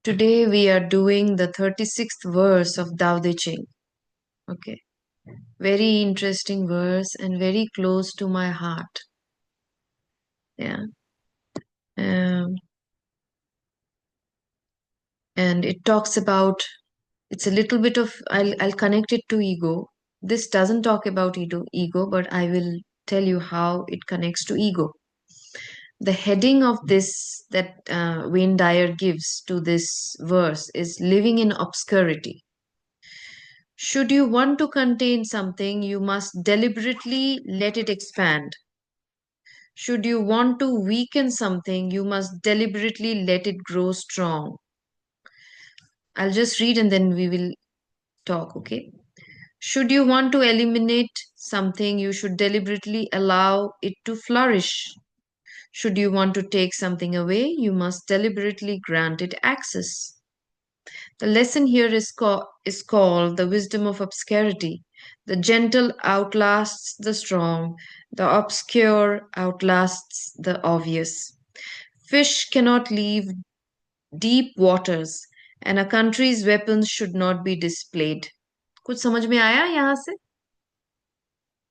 Today we are doing the 36th verse of Tao Te Ching. Okay. Very interesting verse and very close to my heart. Yeah. Um, and it talks about, it's a little bit of, I'll connect it to ego. This doesn't talk about ego, but I will tell you how it connects to ego. The heading of this that Wayne Dyer gives to this verse is living in obscurity. Should you want to contain something, you must deliberately let it expand. Should you want to weaken something, you must deliberately let it grow strong. I'll just read and then we will talk, okay? Should you want to eliminate something, you should deliberately allow it to flourish. Should you want to take something away, you must deliberately grant it access. The lesson here is called the wisdom of obscurity. The gentle outlasts the strong, the obscure outlasts the obvious. Fish cannot leave deep waters, and a country's weapons should not be displayed. कुछ समझ में आया यहाँ से?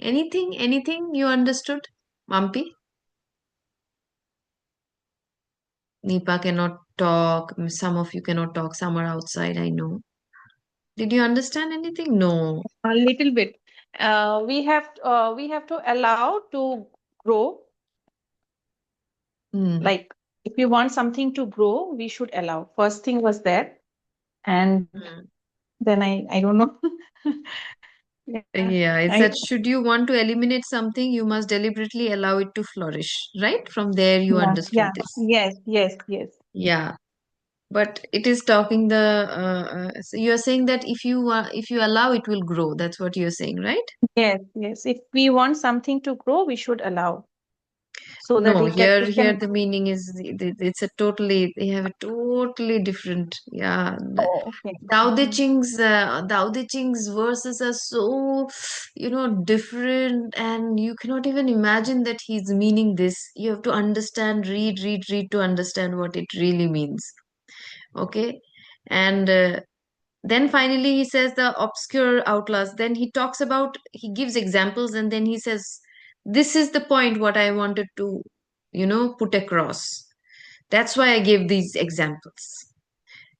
Anything you understood? Mampi? Nipa cannot talk. Some of you cannot talk. Some are outside, I know. Did you understand anything? No. A little bit. We have to allow to grow. Hmm. Like if we want something to grow, we should allow. First thing was that, and Hmm. then I don't know. Yeah, Yeah, it's I that should you want to eliminate something, you must deliberately allow it to flourish, right? From there, you yeah, understood this. yes. Yeah, but it is talking so you are saying that if you allow, it will grow. That's what you're saying, right? Yes. If we want something to grow, we should allow so that No, it can it here can. the meaning is it's a totally they have a totally different. Yeah, Oh, okay. Dao De Ching's verses are so, different, and you cannot even imagine that he's meaning this. You have to understand, read to understand what it really means. Okay, and then finally he says the obscure outlast. Then he gives examples, and then he says, "This is the point what I wanted to, put across. That's why I gave these examples."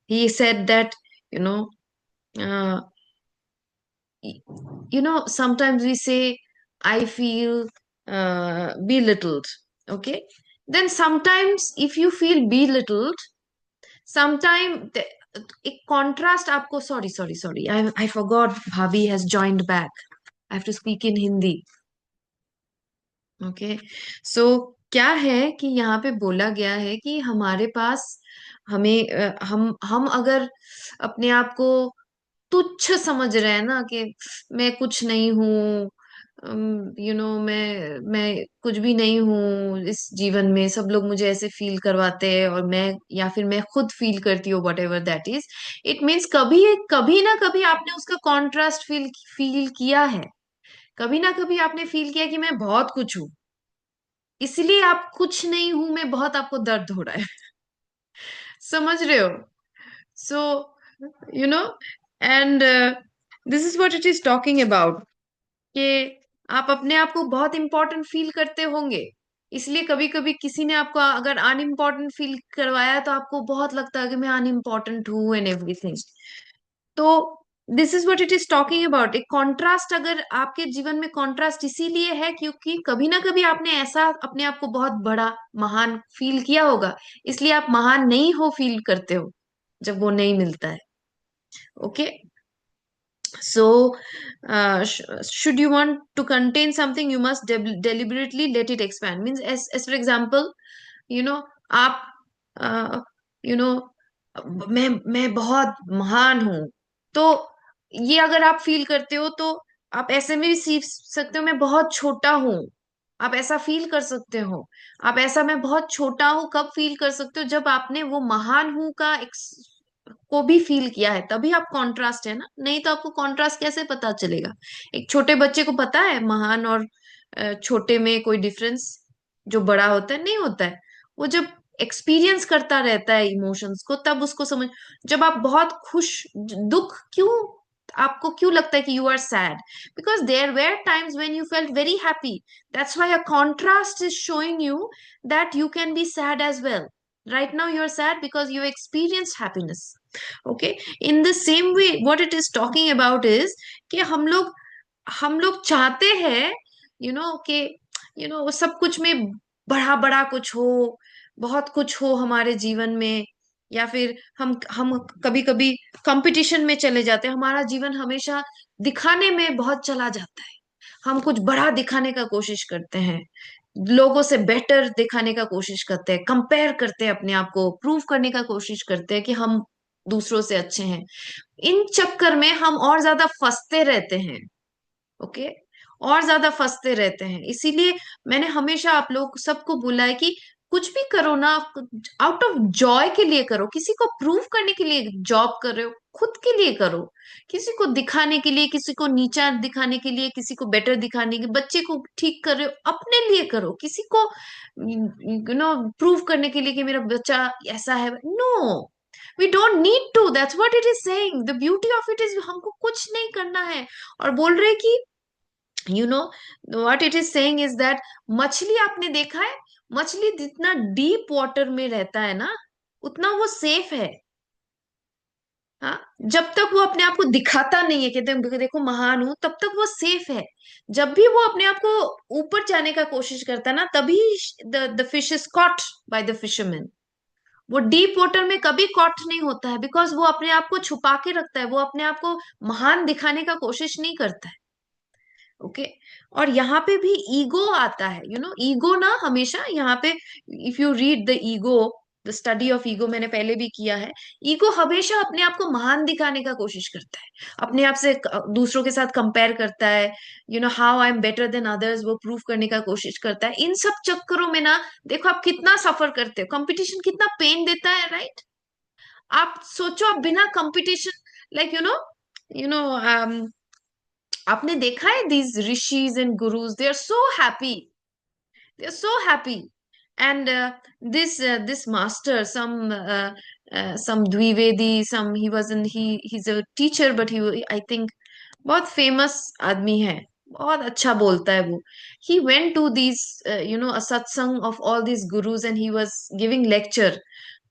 He said that, you know. Uh, sometimes we say, I feel belittled. Okay. Then sometimes if you feel belittled, sometimes a contrast आपको sorry I forgot Bhabi has joined back. I have to speak in Hindi. Okay so क्या है कि यहाँ पे बोला गया है कि हमारे पास हम अगर अपने आप को तुच्छ समझ रहे हैं ना कि मैं कुछ नहीं हूँ, मैं कुछ भी नहीं हूँ इस जीवन में, सब लोग मुझे ऐसे फील करवाते हैं और मैं या फिर मैं खुद फील करती हूँ, what ever that is, it means कभी कभी ना कभी आपने उसका कॉन्ट्रास्ट फील फील किया है। कभी ना कभी आपने फील किया कि मैं बहुत कुछ हूँ, इसलिए आप कुछ नहीं हूं में बहुत आपको दर्द हो रहा है। समझ रहे हो? So you know and this is what it is talking about कि आप अपने आप को बहुत इंपॉर्टेंट फील करते होंगे, इसलिए कभी कभी किसी ने आपको अगर अनइम्पोर्टेंट फील करवाया तो आपको बहुत लगता है कि मैं अनइम्पोर्टेंट हूँ एंड एवरीथिंग। तो this is what it is talking about. एक कॉन्ट्रास्ट अगर आपके जीवन में, कॉन्ट्रास्ट इसीलिए है क्योंकि कभी ना कभी आपने ऐसा अपने आप को बहुत बड़ा महान फील किया होगा, इसलिए आप महान नहीं हो फील करते हो जब वो नहीं मिलता है। Okay so should you want to contain something, you must deliberately let it expand, means as for example, you know आप uh, you know मैं बहुत महान हूं, तो ये अगर आप फील करते हो तो आप ऐसे में भी सीख सकते हो मैं बहुत छोटा हूं। आप ऐसा फील कर सकते हो। आप ऐसा मैं बहुत छोटा हूं कब फील कर सकते हो, जब आपने वो महान हूं का को भी फील किया है, तभी आप कॉन्ट्रास्ट है ना, नहीं तो आपको कॉन्ट्रास्ट कैसे पता चलेगा? एक छोटे बच्चे को पता है महान और छोटे में कोई डिफरेंस, जो बड़ा होता है नहीं होता है। वो जब एक्सपीरियंस करता रहता है इमोशंस को, तब उसको समझ। जब आप बहुत खुश, दुख क्यों, आपको क्यों लगता है कि you are sad? Because there were times when you felt very happy, that's why a contrast is showing you that you can be sad as well. right now you are sad because you experienced happiness. okay, in the same way what it is talking about is कि हम लोग चाहते हैं, कि सब कुछ में बड़ा बड़ा कुछ हो, बहुत कुछ हो हमारे जीवन में, या फिर हम कभी कभी कंपटीशन में चले जाते हैं, हमारा जीवन हमेशा दिखाने में बहुत चला जाता है, हम कुछ बड़ा दिखाने का कोशिश करते हैं, लोगों से बेटर दिखाने का कोशिश करते हैं, कंपेयर करते हैं अपने आप को, प्रूव करने का कोशिश करते हैं कि हम दूसरों से अच्छे हैं। इन चक्कर में हम और ज्यादा फंसते रहते हैं। ओके, और ज्यादा फंसते रहते हैं। इसीलिए मैंने हमेशा आप लोग सबको बोला है कि कुछ भी करो ना, आउट ऑफ जॉय के लिए करो, किसी को प्रूव करने के लिए जॉब कर रहे हो, खुद के लिए करो, किसी को दिखाने के लिए, किसी को नीचा दिखाने के लिए, किसी को बेटर दिखाने के, बच्चे को ठीक कर रहे हो अपने लिए करो, किसी को प्रूव करने के लिए कि मेरा बच्चा ऐसा है, no, we don't need to, that's what it is saying, the beauty of it is हमको कुछ नहीं करना है। और बोल रहे कि you know what it is saying is that, मछली आपने देखा है, मछली जितना डीप वाटर में रहता है ना, उतना वो सेफ है। हाँ, जब तक वो अपने आप को दिखाता नहीं है, कहते हैं देखो महान हूं, तब तक वो सेफ है। जब भी वो अपने आप को ऊपर जाने का कोशिश करता है ना, तभी the fish is caught by the fisherman. वो डीप वाटर में कभी कॉट नहीं होता है, बिकॉज वो अपने आप को छुपा के रखता है, वो अपने आप को महान दिखाने का कोशिश नहीं करता है। ओके, और यहाँ पे भी ईगो आता है, ईगो ना हमेशा यहाँ पे, if you read the ego, the study of ego मैंने पहले भी किया है, ईगो हमेशा अपने आप को महान दिखाने का कोशिश करता है, अपने आप से दूसरों के साथ कंपेयर करता है, how I am better than others, वो प्रूव करने का कोशिश करता है। इन सब चक्करों में ना, देखो आप कितना सफर करते हो, कंपटीशन कितना पेन देता है, राइट? आप सोचो, आप बिना कंपटीशन, लाइक यू नो आपने देखा है these rishis and gurus, they are so happy, they are so happy. And this master, some Dvivedi, some he was in he's a teacher, but I think बहुत famous आदमी है, बहुत अच्छा बोलता है वो। he went to these a satsang of all these gurus and he was giving lecture.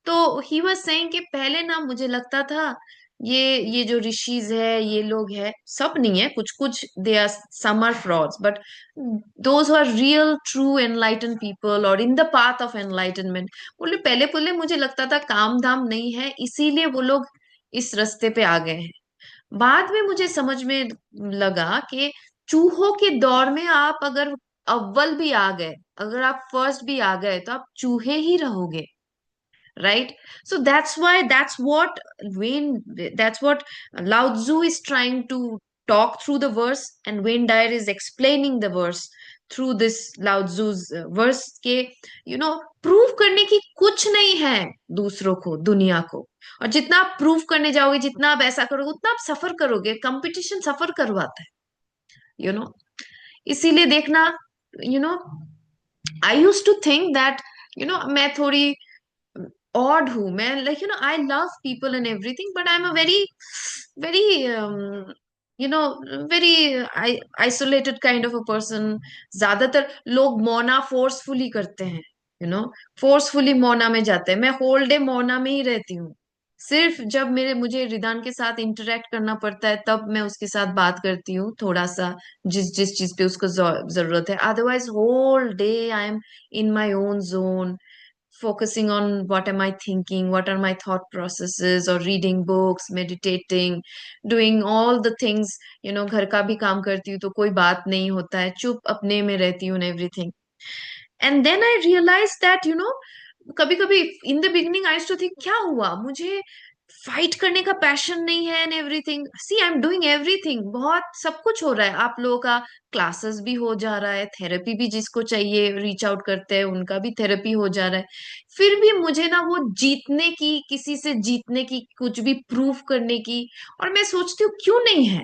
तो he was saying कि पहले ना मुझे लगता था ये जो ऋषिज है, ये लोग है, सब नहीं है, कुछ कुछ they are, some are frauds, but those are real true enlighten people और in the path of enlightenment. बोले पहले बोले मुझे लगता था काम धाम नहीं है, इसीलिए वो लोग इस रास्ते पे आ गए हैं। बाद में मुझे समझ में लगा कि चूहों के दौर में आप अगर अव्वल भी आ गए, अगर आप फर्स्ट भी आ गए, तो आप चूहे ही रहोगे, right? So that's what Lao Tzu is trying to talk through the verse, and Wayne Dyer is explaining the verse through this Lao Tzu's verse के प्रूव करने की कुछ नहीं है दूसरों को, दुनिया को। और जितना आप प्रूव करने जाओगे, जितना आप ऐसा करोगे, उतना आप सफर करोगे, कंपटीशन सफर करवाता है, यू नो इसीलिए देखना, you know I use to think that, मैं थोड़ी odd हूँ मैं, like I love people and everything, but I'm a very you know very isolated kind of a person. ज्यादातर लोग मोना फोर्सफुली करते हैं, फोर्सफुली मोना में जाते हैं, मैं होल डे मोना में ही रहती हूँ। सिर्फ जब मुझे रिदान के साथ इंटरेक्ट करना पड़ता है, तब मैं उसके साथ बात करती हूँ थोड़ा सा, जिस जिस चीज पे उसको जरूरत है। Otherwise whole day I am in my own zone, focusing on what am I thinking, what are my thought processes, or reading books, meditating, doing all the things, घर का भी काम करती हूँ तो कोई बात नहीं होता है, चुप अपने में रहती हूँ, everything. And then I realize that, कभी कभी in the beginning I used to think क्या हुआ, मुझे फाइट करने का पैशन नहीं है, and everything, see I am doing everything, बहुत सब कुछ हो रहा है, आप लोगों का क्लासेस भी हो जा रहा है, थेरेपी भी जिसको चाहिए रीच आउट करते हैं उनका भी थेरेपी हो जा रहा है, फिर भी मुझे ना वो जीतने की, किसी से जीतने की, कुछ भी प्रूफ करने की, और मैं सोचती हूँ क्यों नहीं है,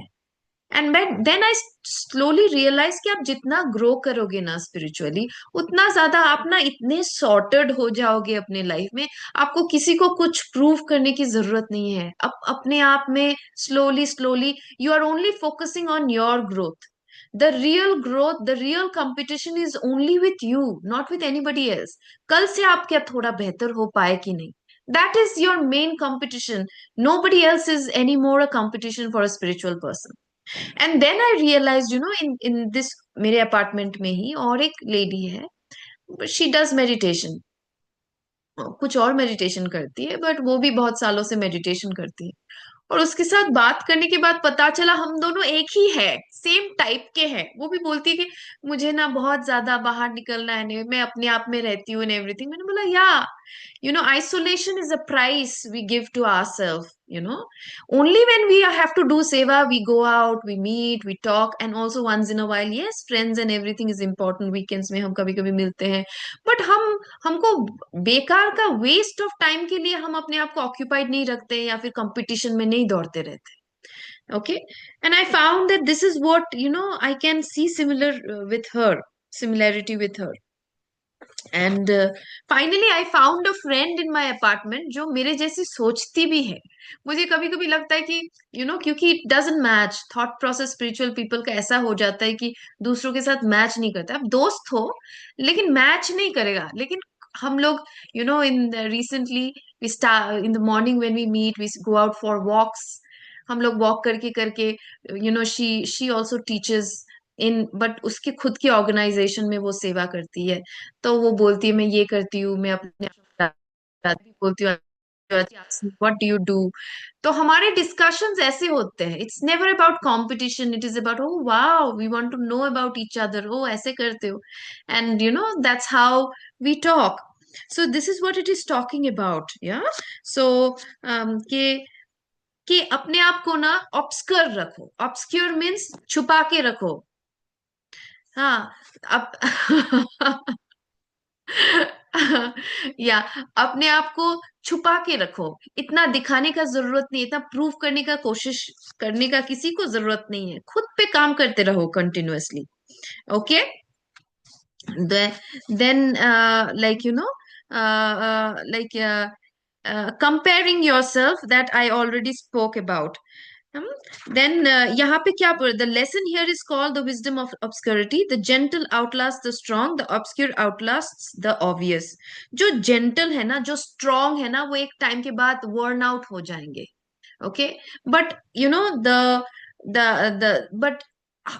and then I slowly realize कि आप जितना ग्रो करोगे ना स्पिरिचुअली, उतना ज्यादा आप ना इतने सॉर्टेड हो जाओगे अपने लाइफ में। आपको किसी को कुछ प्रूव करने की जरूरत नहीं है। अपने आप में slowly slowly you are only focusing on your growth. The real growth, the real competition is only with you, not with anybody else. कल से आप क्या थोड़ा बेहतर हो पाए कि नहीं, that is your main competition. nobody else is anymore a competition for a spiritual person. And then I realize in this, मेरे अपार्टमेंट में ही और एक लेडी है, शी डज मेडिटेशन, कुछ और मेडिटेशन करती है, बट वो भी बहुत सालों से मेडिटेशन करती है। और उसके साथ बात करने के बाद पता चला हम दोनों एक ही है, सेम टाइप के हैं। वो भी बोलती है कि मुझे ना बहुत ज्यादा बाहर निकलना है नहीं, मैं अपने आप में रहती हूँ एंड एवरीथिंग। मैंने बोला या, isolation is a price we give to ourselves. Only when we have to do seva, we go out, we meet, we talk, and also once in a while, yes, friends and everything is important, weekends में हम कभी कभी मिलते हैं। But हमको बेकार का waste of time के लिए हम अपने आप को ऑक्यूपाइड नहीं रखते हैं, या फिर कंपटीशन में नहीं दौड़ते रहते। Okay, and I found that this is what I can see with her, similarity with her. And finally I found a friend in my apartment जो मेरे जैसी सोचती भी है। मुझे कभी कभी लगता है कि क्योंकि it doesn't match thought process, spiritual people का ऐसा हो जाता है कि दूसरों के साथ मैच नहीं करता। आप दोस्त हो लेकिन मैच नहीं करेगा। लेकिन हम लोग in recently we start in the morning when we meet, we go out for walks. हम लोग वॉक करके करके, she also teaches in, but उसके खुद की ऑर्गेनाइजेशन में वो सेवा करती है। तो वो बोलती है मैं ये करती हूँ, मैं अपने बोलती हूँ व्हाट डू यू डू। तो हमारे डिस्कशंस ऐसे होते हैं, it's never about competition, it is about oh wow we want to know about each other, oh ऐसे करते हो, and that's how we talk. So this is what it is talking about, yeah. So कि अपने आप को ना obscure रखो। Obscure means छुपा के रखो। हाँ, अब या अपने आप को छुपा के रखो। इतना दिखाने का जरूरत नहीं, इतना प्रूव करने का कोशिश करने का किसी को जरूरत नहीं है। खुद पे काम करते रहो continuously. Okay, then like like comparing yourself, that I already spoke about. Hmm? Then यहाँ पे क्या पढ़, the lesson here is called the wisdom of obscurity. The gentle outlasts the strong, the obscure outlasts the obvious. जो gentle है ना, जो strong है ना, वो एक टाइम के बाद worn out हो जाएंगे। Okay, but but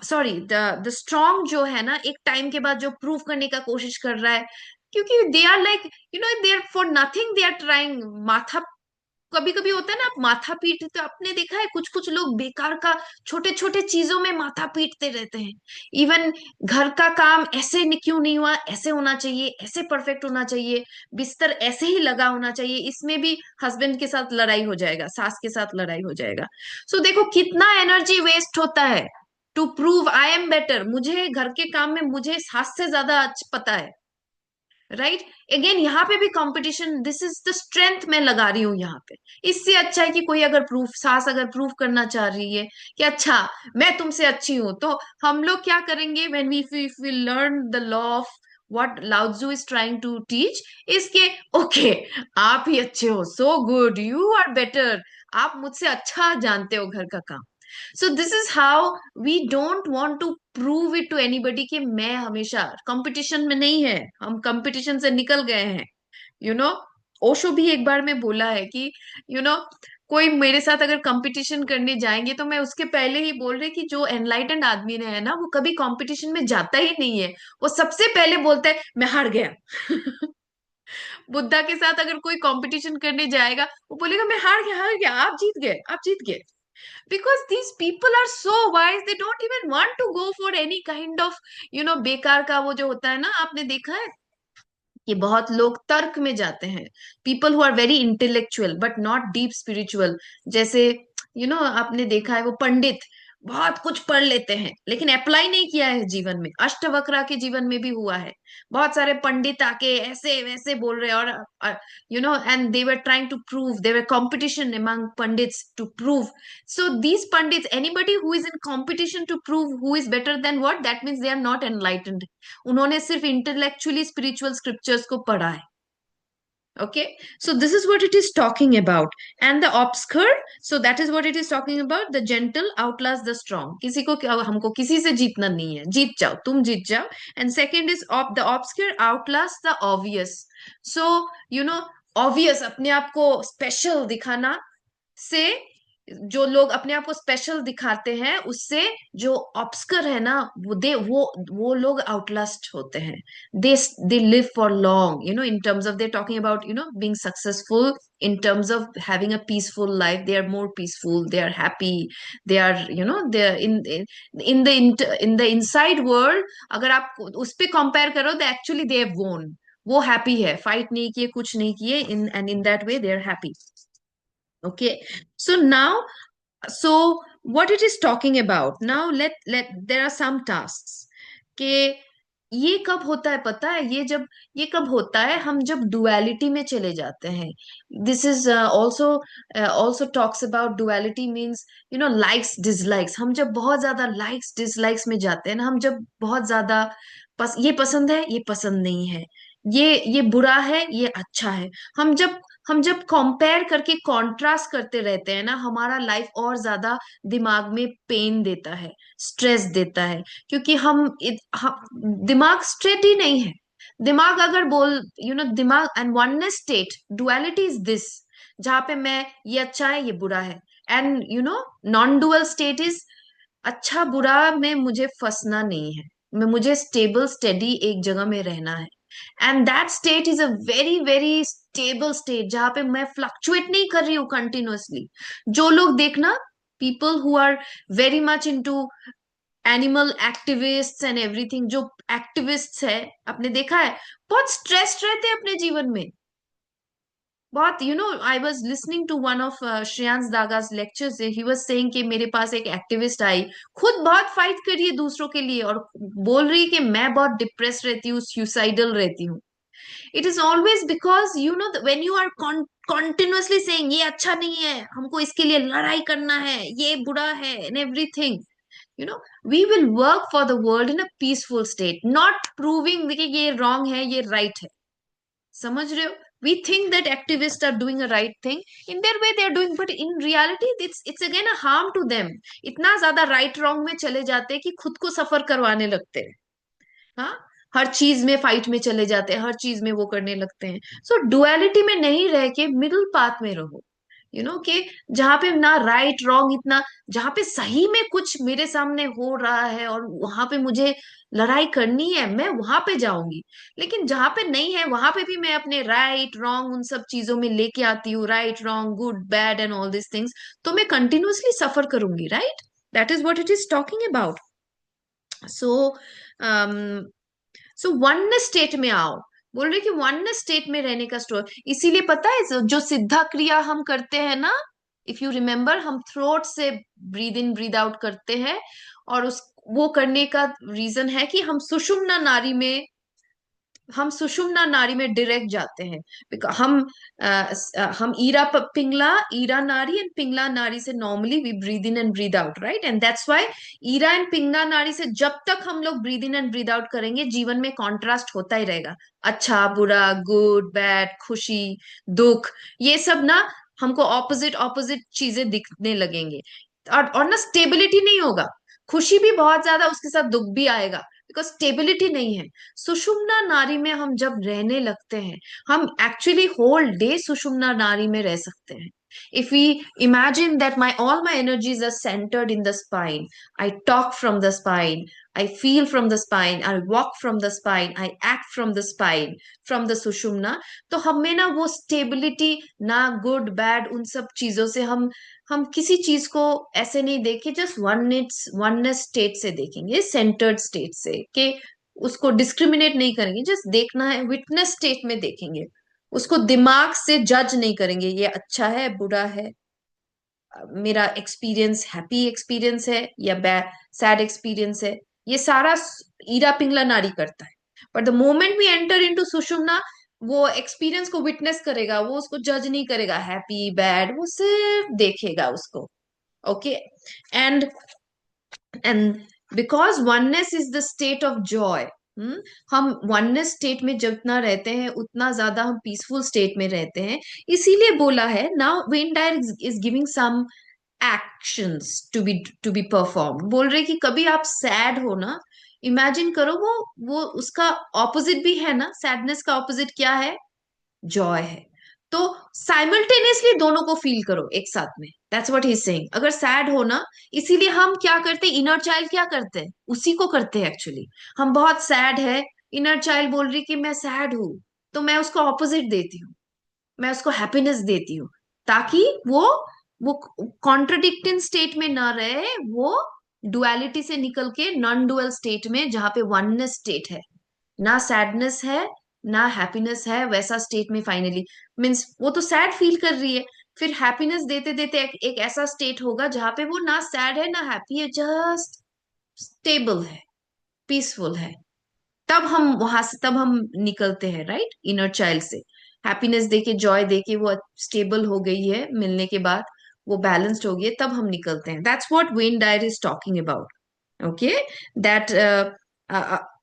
sorry, the strong जो है ना, एक टाइम के बाद जो प्रूव करने का कोशिश कर रहा है, क्योंकि they are like they are for nothing, they are trying माथा। कभी कभी होता है ना, आप माथा पीटते, तो आपने देखा है कुछ कुछ लोग बेकार का छोटे छोटे चीजों में माथा पीटते रहते हैं। इवन घर का काम ऐसे क्यों नहीं हुआ, ऐसे होना चाहिए, ऐसे परफेक्ट होना चाहिए, बिस्तर ऐसे ही लगा होना चाहिए, इसमें भी हस्बैंड के साथ लड़ाई हो जाएगा, सास के साथ लड़ाई हो जाएगा। सो देखो कितना एनर्जी वेस्ट होता है to prove I am better. मुझे घर के काम में मुझे सास से ज्यादा पता है, राइट। अगेन यहाँ पे भी competition, this is the strength मैं लगा रही हूँ यहाँ पे। इससे अच्छा है कि कोई अगर प्रूफ, सास अगर प्रूफ करना चाह रही है कि अच्छा मैं तुमसे अच्छी हूं, तो हम लोग क्या करेंगे, when we learn the law of what Lao Tzu is trying to teach, इसके ओके आप ही अच्छे हो, so good, you are better, आप मुझसे अच्छा जानते हो घर का काम। So this is how we don't want to prove it to anybody कि मैं हमेशा कंपटीशन में नहीं है, हम कंपटीशन से निकल गए हैं। यू नो ओशो भी एक बार में बोला है कि यू you नो कोई मेरे साथ अगर कंपटीशन करने जाएंगे, तो मैं उसके पहले ही बोल रही कि जो एनलाइटेंड आदमी है ना, वो कभी कंपटीशन में जाता ही नहीं है। वो सबसे पहले बोलता है मैं हार गया। बुद्धा के साथ अगर कोई कंपटीशन करने जाएगा, वो बोलेगा मैं हार गया, आप जीत गए, आप जीत गए। because these people are so wise, they don't even want to go for any kind of बेकार का वो जो होता है ना, आपने देखा है कि बहुत लोग तर्क में जाते हैं। People who are very intellectual but not deep spiritual, जैसे आपने देखा है वो पंडित, बहुत कुछ पढ़ लेते हैं लेकिन अप्लाई नहीं किया है जीवन में। अष्टवक्रा के जीवन में भी हुआ है, बहुत सारे पंडित आके ऐसे वैसे बोल रहे हैं, और and they were trying to prove, they were competition among pandits to prove. So these pandits, anybody who is in competition to prove who is better than what, that means they are not enlightened. उन्होंने सिर्फ intellectually spiritual scriptures को पढ़ा है। Okay, so this is what it is talking about. And the obscure, so that is what it is talking about. The gentle outlast the strong. किसी को हमको किसी से जीतना नहीं है, जीत जाओ, तुम जीत जाओ. And second is the obscure outlast the obvious. So obvious, अपने आप को स्पेशल दिखाना से, जो लोग अपने आप को स्पेशल दिखाते हैं उससे, जो ऑब्सकर है ना, वो लोग आउटलास्ट होते हैं। They live for long, in terms of, they talking about being successful, in terms of having a peaceful life, they are more peaceful, they are happy, they are they are in the inside world, अगर आप उस पे compare करो तो actually they have won, वो happy है, fight नहीं किए, कुछ नहीं किए, in end in that way they are happy. Okay, so now, so what it is talking about now, let there are some tasks कि ये कब होता है पता है, ये कब होता है, हम जब डुअलिटी में चले जाते हैं। This is also talks about duality, means likes dislikes. हम जब बहुत ज्यादा लाइक्स डिसलाइक्स में जाते हैं ना, हम जब बहुत ज्यादा ये पसंद है, ये पसंद नहीं है, ये बुरा है, ये अच्छा है, हम जब कंपेयर करके कॉन्ट्रास्ट करते रहते हैं ना, हमारा लाइफ और ज्यादा दिमाग में पेन देता है, स्ट्रेस देता है। क्योंकि दिमाग स्ट्रेट ही नहीं है। दिमाग अगर बोल दिमाग and oneness state, duality is this, जहां पे मैं, ये अच्छा है, ये बुरा है। And non dual state is, अच्छा बुरा में मुझे फंसना नहीं है, मैं मुझे स्टेबल स्टेडी एक जगह में रहना है। And that state is a very very stable state, जहां पे मैं फ्लक्चुएट नहीं कर रही हूँ कंटिन्यूअसली। जो लोग देखना, people who are very much into animal activists and everything, जो एक्टिविस्ट्स है, आपने देखा है, बहुत स्ट्रेस्ड रहते हैं अपने जीवन में। बहुत, I was listening to one of Shreyansh Daga's lectures, he was saying कि मेरे पास एक एक्टिविस्ट आई, खुद बहुत फाइट करी है दूसरों के लिए, और बोल रही कि मैं बहुत डिप्रेस रहती हूँ, सुसाइडल रहती हूँ। It is always because when you are continuously saying ये अच्छा नहीं है, हमको इसके लिए लड़ाई करना है, ये बुरा है, and everything, we will work for the world in a peaceful state, not proving कि ये रॉन्ग है, ये राइट है। समझ रहे हो? We think that activists are doing a right thing in their way, they are doing, but in reality it's again a harm to them। इतना ज्यादा राइट रॉन्ग में चले जाते हैं कि खुद को सफर करवाने लगते हैं। हाँ, हर चीज में फाइट में चले जाते हैं, हर चीज में वो करने लगते हैं। सो डुअलिटी में नहीं रह के मिडिल पाथ में रहो, कि जहां पे ना राइट रॉन्ग इतना, जहां पे सही में कुछ मेरे सामने हो रहा है और वहां पे मुझे लड़ाई करनी है, मैं वहां पे जाऊंगी। लेकिन जहां पे नहीं है, वहां पे भी मैं अपने राइट रॉन्ग उन सब चीजों में लेके आती हूँ, right wrong good bad and all this things, तो मैं कंटिन्यूअसली सफर करूंगी, right? That is what it is talking about. So so oneness state में आओ, बोल रहे कि वननेस स्टेट में रहने का स्टोर। इसीलिए पता है, जो सिद्धा क्रिया हम करते हैं ना, इफ यू रिमेम्बर, हम थ्रोट से ब्रीद इन ब्रीद आउट करते हैं, और उस वो करने का रीजन है कि हम सुषुम्ना नारी में डायरेक्ट जाते हैं। हम ईरा नारी एंड पिंगला नारी से normally we breathe in and breathe out, right? And that's why Ida and Pingala नारी से जब तक हम लोग breathe in and breathe out करेंगे, जीवन में कॉन्ट्रास्ट होता ही रहेगा। अच्छा बुरा, गुड बैड, खुशी दुख, ये सब ना हमको ऑपोजिट ऑपोजिट चीजें दिखने लगेंगे। और ना स्टेबिलिटी नहीं होगा, खुशी भी बहुत ज्यादा, उसके साथ दुख भी आएगा, बिकॉज स्टेबिलिटी नहीं है। सुषुम्ना नारी में हम जब रहने लगते हैं, हम एक्चुअली होल डे सुषुम्ना नारी में रह सकते हैं। If we imagine that all my energies are centered in the spine, I talk from the spine, I feel from the spine, I walk from the spine, I act from the spine, from the sushumna, तो हमें ना वो stability, ना good bad, उन सब चीजों से हम किसी चीज को ऐसे नहीं देखे, जस्ट वननेस स्टेट से देखेंगे, सेंटर्ड स्टेट से, कि उसको डिस्क्रिमिनेट नहीं करेंगे, जस्ट देखना है, विटनेस स्टेट में देखेंगे, उसको दिमाग से जज नहीं करेंगे, ये अच्छा है बुरा है। मेरा एक्सपीरियंस हैप्पी एक्सपीरियंस है या सैड एक्सपीरियंस है, ये सारा ईरा पिंगला नारी करता है। But the moment we enter into Sushumna, वो एक्सपीरियंस को विटनेस करेगा, वो उसको जज नहीं करेगा हैप्पी बैड, वो सिर्फ देखेगा उसको। Okay, and and because oneness is the state of Joy. हम वननेस स्टेट में जितना रहते हैं उतना ज्यादा हम पीसफुल स्टेट में रहते हैं। इसीलिए बोला है, now Wayne Dyer is giving some actions to be perform. बोल रहे कि कभी आप सैड हो ना, इमेजिन करो वो उसका ऑपोजिट भी है ना, सैडनेस का ऑपोजिट क्या है, जॉय है। तो साइमल्टेनियसली दोनों को फील करो एक साथ में, that's what he is saying. अगर सैड हो ना, इसीलिए हम क्या करते हैं, इनर चाइल्ड क्या करते हैं, उसी को करते हैं एक्चुअली। हम बहुत सैड है, इनर चाइल्ड बोल रही कि मैं सैड हूं, तो मैं उसको ऑपोजिट देती हूँ, मैं उसको हैप्पीनेस देती हूँ, ताकि वो कॉन्ट्रडिक्टिंग स्टेट में ना रहे, वो डुअलिटी से निकल के नॉन डुअल स्टेट में, जहां पे वननेस स्टेट है, ना सैडनेस है ना हैप्पीनेस है, वैसा स्टेट में फाइनली। मीन्स वो तो सैड फील कर रही है, फिर हैप्पीनेस देते देते एक ऐसा स्टेट होगा जहां पे वो ना सैड है ना हैप्पी है, जस्ट स्टेबल है, पीसफुल है। तब हम वहां से, तब हम निकलते हैं राइट, इनर चाइल्ड से। हैप्पीनेस देके, जॉय देके, वो स्टेबल हो गई है मिलने के बाद, वो बैलेंस्ड हो गई है, तब हम निकलते हैं। That's what Wayne Dyer is talking about. Okay, that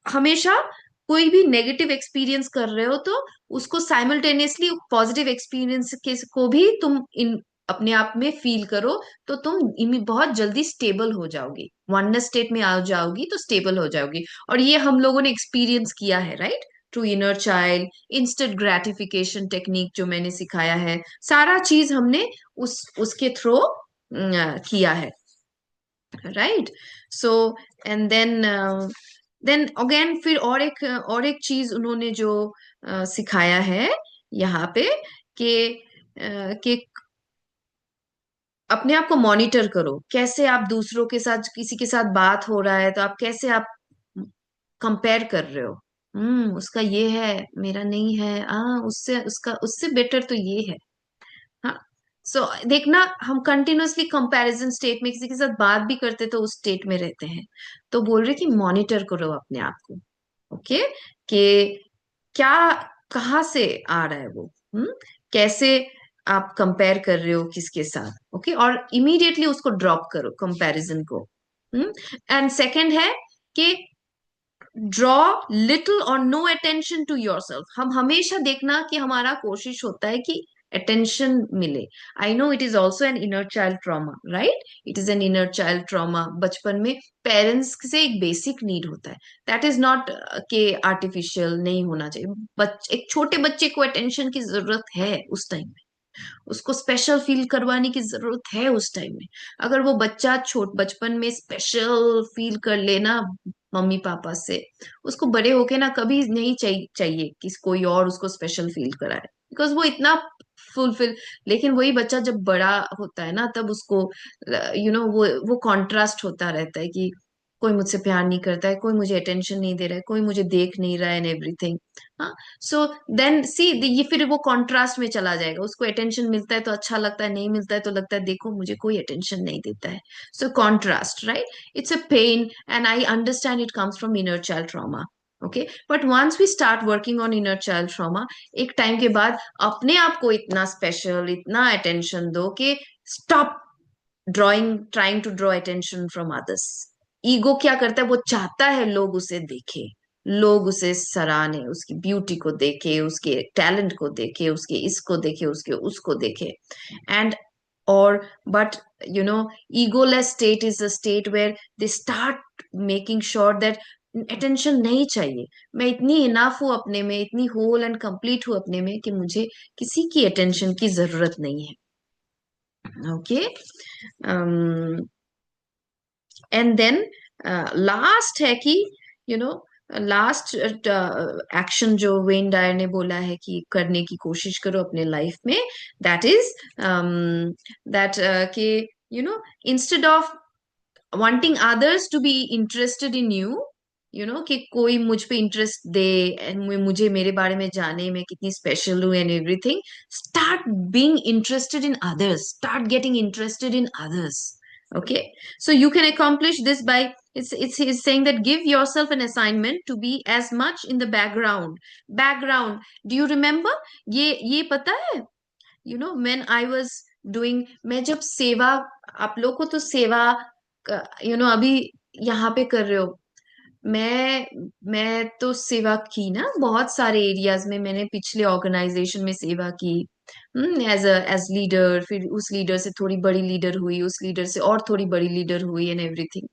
हमेशा कोई भी नेगेटिव एक्सपीरियंस कर रहे हो तो उसको साइमल्टेनियसली पॉजिटिव एक्सपीरियंस के को भी तुम इन अपने आप में फील करो, तो तुम बहुत जल्दी स्टेबल हो जाओगी, वननेस स्टेट में आ जाओगी, तो स्टेबल हो जाओगी। और ये हम लोगों ने एक्सपीरियंस किया है right, through inner child, instant gratification technique जो मैंने सिखाया है, सारा चीज हमने उसके थ्रू किया है, right. So and then again फिर और एक चीज उन्होंने जो सिखाया है यहाँ पे, कि अपने आप को मॉनिटर करो, कैसे आप दूसरों के साथ, किसी के साथ बात हो रहा है तो आप कैसे आप कंपेयर कर रहे हो। उसका ये है, मेरा नहीं है, उससे उसका उससे बेटर तो ये है। हाँ, सो देखना, हम कंटिन्यूअसली कंपैरिजन स्टेट में किसी के साथ बात भी करते तो उस स्टेट में रहते हैं। तो बोल रहे कि मॉनिटर करो अपने आप को। ओके, कि क्या, कहाँ से आ रहा है वो, कैसे आप कंपेयर कर रहे हो किसके साथ। ओके, और इमीडिएटली उसको ड्रॉप करो कंपैरिजन को। एंड सेकंड है कि ड्रॉ लिटिल और नो अटेंशन टू योरसेल्फ। हम हमेशा देखना कि हमारा कोशिश होता है कि अटेंशन मिले। I know it is also an inner child trauma, right, it is an inner child trauma. बचपन में पेरेंट्स से एक बेसिक नीड होता है, दैट इज नॉट के आर्टिफिशियल नहीं होना चाहिए। एक छोटे बच्चे को अटेंशन की जरूरत है उस टाइम, उसको स्पेशल फील करवाने की जरूरत है उस टाइम में। अगर वो बच्चा छोट बचपन में स्पेशल फील कर लेना मम्मी पापा से, उसको बड़े होके ना कभी नहीं चाहिए कि कोई और उसको स्पेशल फील कराए, बिकॉज वो इतना फुलफिल। लेकिन वही बच्चा जब बड़ा होता है ना, तब उसको वो कॉन्ट्रास्ट होता रहता है कि कोई मुझसे प्यार नहीं करता है, कोई मुझे अटेंशन नहीं दे रहा है, कोई मुझे देख नहीं रहा है एंड एवरीथिंग। सो देन सी, ये फिर वो कॉन्ट्रास्ट में चला जाएगा, उसको अटेंशन मिलता है तो अच्छा लगता है, नहीं मिलता है तो लगता है देखो मुझे कोई अटेंशन नहीं देता है। So contrast, right, it's a pain and I understand it comes from inner child trauma. Okay, but once we start working on inner child trauma, एक टाइम के बाद अपने आप को इतना स्पेशल, इतना अटेंशन दो कि stop drawing trying to draw attention from others. Ego क्या करता है, वो चाहता है लोग उसे देखे, लोग उसे सराहने, उसकी ब्यूटी को देखे, उसके टैलेंट को देखे, उसके इसको देखे, उसके उसको देखे। एंड और but egoless state is a state where they start making sure that attention नहीं चाहिए, मैं इतनी इनाफ हूं अपने में, इतनी होल एंड कंप्लीट हूं अपने में कि मुझे किसी की अटेंशन की जरूरत नहीं है। ओके, एंड देन लास्ट है कि यू नो लास्ट एक्शन जो वेन डायर ने बोला है कि करने की कोशिश करो अपने लाइफ में, दैट इज दैट कि instead of wanting others to be interested in you, कि कोई मुझ पे इंटरेस्ट दे and मुझे मेरे बारे में जाने मैं कितनी स्पेशल हूँ and everything. Start being interested in others, start getting interested in others. Okay, so you can accomplish this by, it's saying that give yourself an assignment to be as much in the background. Do you remember? ये पता है, when I was doing, मैं जब सेवा, आप लोग को तो सेवा अभी यहाँ पे कर रहे हो. मैं तो सेवा की ना बहुत सारे एरियाज में. मैंने पिछले ऑर्गेनाइजेशन में सेवा की एज लीडर, फिर उस लीडर से थोड़ी बड़ी लीडर हुई, उस लीडर से और थोड़ी बड़ी लीडर हुई एंड एवरीथिंग.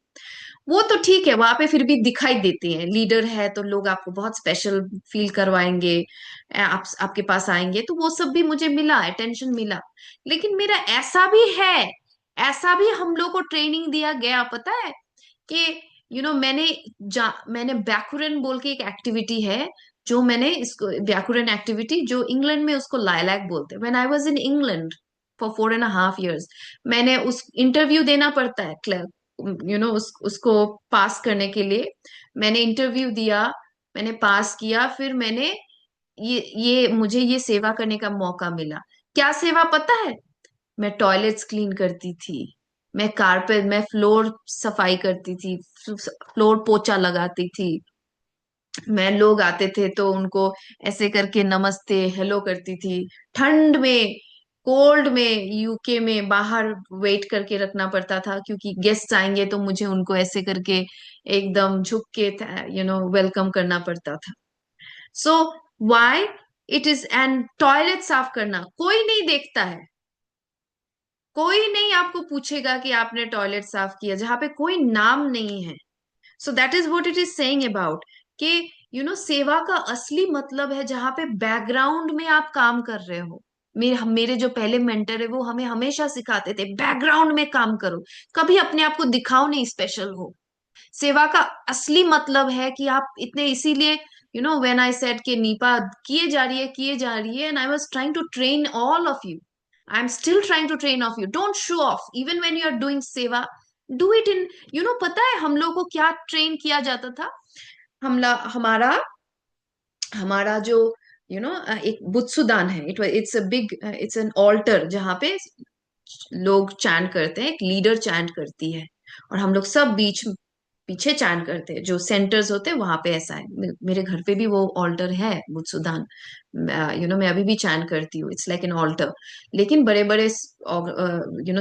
वो तो ठीक है, वहां पे फिर भी दिखाई देते हैं, लीडर है तो लोग आपको बहुत स्पेशल फील करवाएंगे, आपके पास आएंगे, तो वो सब भी मुझे मिला, अटेंशन मिला. लेकिन मेरा ऐसा भी है, ऐसा भी हम लोग को ट्रेनिंग दिया गया पता है कि मैंने बैकुरन बोल के एक एक्टिविटी है, जो मैंने इसको बैकुरन एक्टिविटी, जो इंग्लैंड में उसको लायलैक बोलते हैं. When I was in England for 4.5 years, मैंने उस इंटरव्यू देना पड़ता है उसको पास करने के लिए. मैंने इंटरव्यू दिया, मैंने पास किया, फिर मैंने ये मुझे ये सेवा करने का मौका मिला. क्या सेवा पता है? मैं टॉयलेट्स क्लीन करती थी, मैं कारपेट, मैं फ्लोर सफाई करती थी, फ्लोर पोछा लगाती थी. मैं, लोग आते थे तो उनको ऐसे करके नमस्ते हेलो करती थी. ठंड में, कोल्ड में, यूके में बाहर वेट करके रखना पड़ता था, क्योंकि गेस्ट आएंगे तो मुझे उनको ऐसे करके एकदम झुक के वेलकम करना पड़ता था. So why it is, and toilet साफ करना कोई नहीं देखता है, कोई नहीं आपको पूछेगा कि आपने टॉयलेट साफ किया, जहां पे कोई नाम नहीं है. So that is what it is saying about कि सेवा का असली मतलब है जहां पे बैकग्राउंड में आप काम कर रहे हो. मेरे जो पहले मेंटर है वो हमें हमेशा सिखाते थे बैकग्राउंड में काम करो, कभी अपने आप को दिखाओ नहीं स्पेशल हो. सेवा का असली मतलब है कि आप इतने, इसीलिए व्हेन आई सेड कि नीपा किए जा रही है, and I was trying to train all of you. I am still trying to train of you. Don't show off even when you are doing seva. Do it in, पता है हम लोग को क्या ट्रेन किया जाता था? हमारा हमारा जो एक बुत्सुदान है, it's a big, it's an altar जहाँ पे लोग चैंट करते हैं, एक लीडर चैंट करती है, और हम लोग सब बीच पीछे चैंट करते हैं. जो सेंटर्स होते हैं वहां पे ऐसा है. मेरे घर पे भी वो ऑल्टर है बुत्सुदान. मैं अभी भी चैंट करती हूँ, इट्स लाइक एन ऑल्टर. लेकिन बड़े बड़े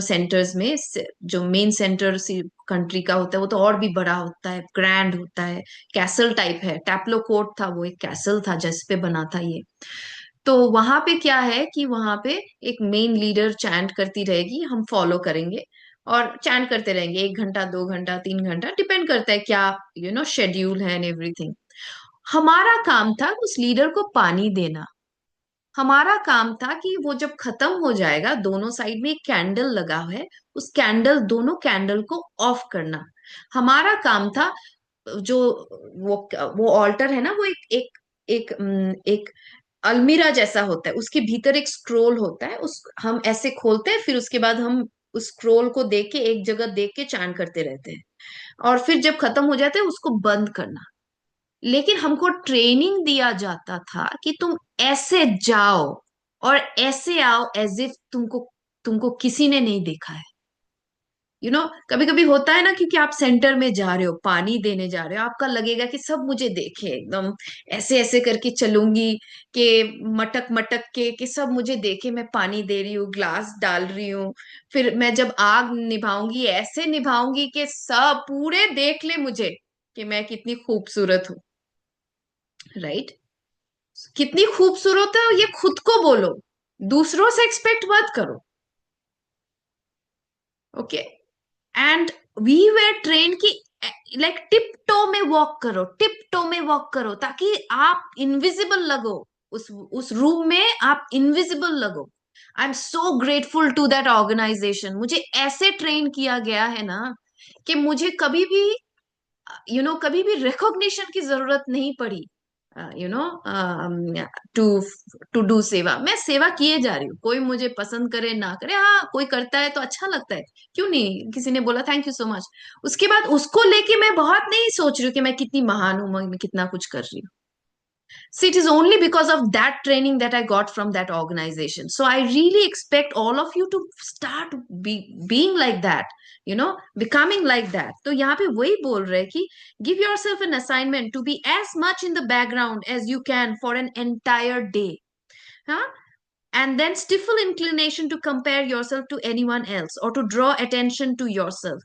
सेंटर्स में जो मेन सेंटर कंट्री का होता है वो तो और भी बड़ा होता है, ग्रैंड होता है, कैसल टाइप है. टैप्लो कोर्ट था, वो एक कैसल था जिस पे बना था ये. तो वहां पे क्या है कि वहां पे एक मेन लीडर चैंट करती रहेगी, हम फॉलो करेंगे और चैंट करते रहेंगे, 1 घंटा, 2 घंटा, 3 घंटा, डिपेंड करता है क्या शेड्यूल है एंड एवरीथिंग. हमारा काम था उस लीडर को पानी देना. हमारा काम था कि वो जब खत्म हो जाएगा, दोनों साइड में एक कैंडल लगा है, उस कैंडल, दोनों कैंडल को ऑफ करना हमारा काम था. जो वो ऑल्टर है ना, वो एक अलमीरा जैसा होता है, उसके भीतर एक स्क्रोल होता है, उस हम ऐसे खोलते हैं, फिर उसके बाद हम उस स्क्रोल को देख के, एक जगह देख के चैंट करते रहते हैं, और फिर जब खत्म हो जाता है उसको बंद करना. लेकिन हमको ट्रेनिंग दिया जाता था कि तुम ऐसे जाओ और ऐसे आओ एज इफ तुमको किसी ने नहीं देखा है. कभी कभी होता है ना, क्योंकि आप सेंटर में जा रहे हो, पानी देने जा रहे हो, आपका लगेगा कि सब मुझे देखे, एकदम ऐसे ऐसे करके चलूंगी कि मटक मटक के, कि सब मुझे देखे मैं पानी दे रही हूँ, ग्लास डाल रही हूँ. फिर मैं जब आग निभाऊंगी ऐसे निभाऊंगी कि सब पूरे देख ले मुझे कि मैं कितनी खूबसूरत हूँ. राइट? कितनी खूबसूरत है ये खुद को बोलो, दूसरों से एक्सपेक्ट मत करो. Okay. And we were train की लाइक टिप टो में वॉक करो, टिप टो में वॉक करो, ताकि आप इनविजिबल लगो, उस रूम में आप इनविजिबल लगो. I am so grateful to that organisation. मुझे ऐसे ट्रेन किया गया है ना कि मुझे कभी भी कभी भी रिकॉग्निशन की जरूरत नहीं पड़ी. You know to to do seva. मैं सेवा किए जा रही हूँ, कोई मुझे पसंद करे ना करे, हाँ कोई करता है तो अच्छा लगता है, क्यों नहीं, किसी ने बोला थैंक यू सो मच। उसके बाद उसको लेके मैं बहुत नहीं सोच रही हूँ कि मैं कितनी महान हूँ, मैं कितना कुछ कर रही हूँ। So it is only because of that training that I got from that organization. So I really expect all of you to start being like that, becoming like that. तो यहाँ पे वही बोल रहे हैं कि give yourself an assignment to be as much in the background as you can for an entire day. Huh? And then stifle inclination to compare yourself to anyone else or to draw attention to yourself.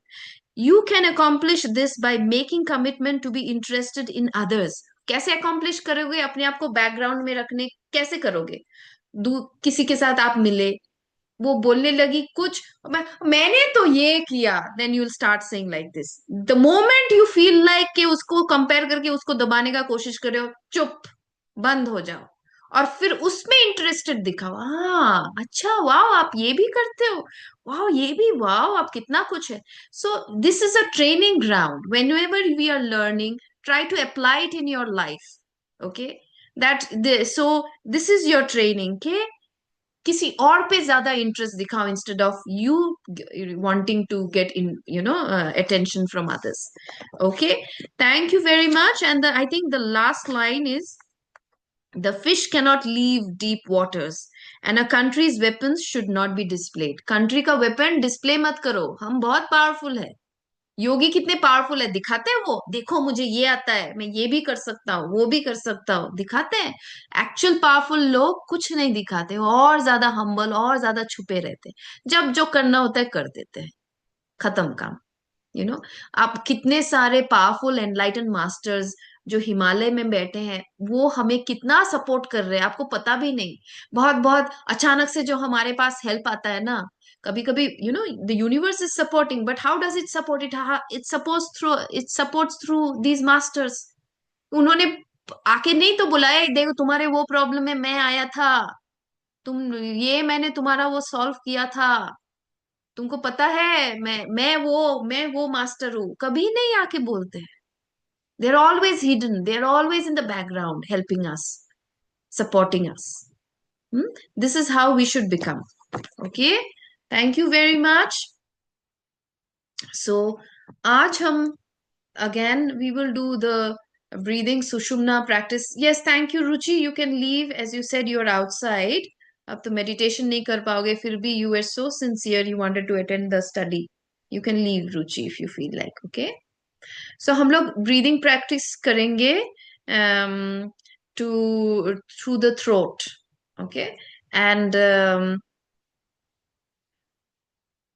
You can accomplish this by making commitment to be interested in others. कैसे accomplish करोगे अपने आप को background में रखने, कैसे करोगे? किसी के साथ आप मिले, वो बोलने लगी कुछ, मैंने तो ये किया, then you will start saying like this. The moment you feel like कि उसको कंपेयर करके उसको दबाने का कोशिश कर रहे हो, चुप, बंद हो जाओ, और फिर उसमें इंटरेस्टेड दिखाओ। हाँ अच्छा, वाह आप ये भी करते हो, वाह ये भी, वाह आप कितना कुछ है। So this is a training ground, whenever we are learning, try to apply it in your life. Okay, that so this is your training के किसी और पे ज्यादा इंटरेस्ट दिखाओ, instead of you wanting to get in, attention from others. Okay, thank you very much. And I think the last line is, the fish cannot leave deep waters and a country's weapons should not be displayed. Country का weapon display मत करो, हम बहुत powerful है। योगी कितने powerful है, दिखाते हैं वो, देखो मुझे ये आता है, मैं ये भी कर सकता हूँ, वो भी कर सकता हूँ, दिखाते हैं। एक्चुअल पावरफुल लोग कुछ नहीं दिखाते, वो और ज्यादा हम्बल और ज्यादा छुपे रहते हैं, जब जो करना होता है कर देते हैं, खत्म काम। यू नो आप कितने सारे पावरफुल एनलाइटन मास्टर्स जो हिमालय में बैठे हैं, वो हमें कितना सपोर्ट कर रहे हैं, आपको पता भी नहीं। बहुत बहुत अचानक से जो हमारे पास हेल्प आता है ना, कभी कभी the universe is supporting, but how does it support it, it supports through these masters. उन्होंने आके नहीं तो बुलाया, देखो तुम्हारे वो प्रॉब्लम है, मैं आया था, तुम ये मैंने तुम्हारा वो सॉल्व किया था, तुमको पता है मैं वो मास्टर हूँ, कभी नहीं आके बोलते हैं। They are always hidden, they are always in the background helping us, supporting us. This is how we should become. Okay, thank you very much. So आज हम again we will do the breathing sushumna practice. Yes, thank you Ruchi, you can leave, as you said you're outside, अब तो meditation नहीं कर पाओगे, फिर भी you were so sincere, you wanted to attend the study, you can leave Ruchi if you feel like. Okay, so हम लोग breathing practice करेंगे to through the throat. Okay, and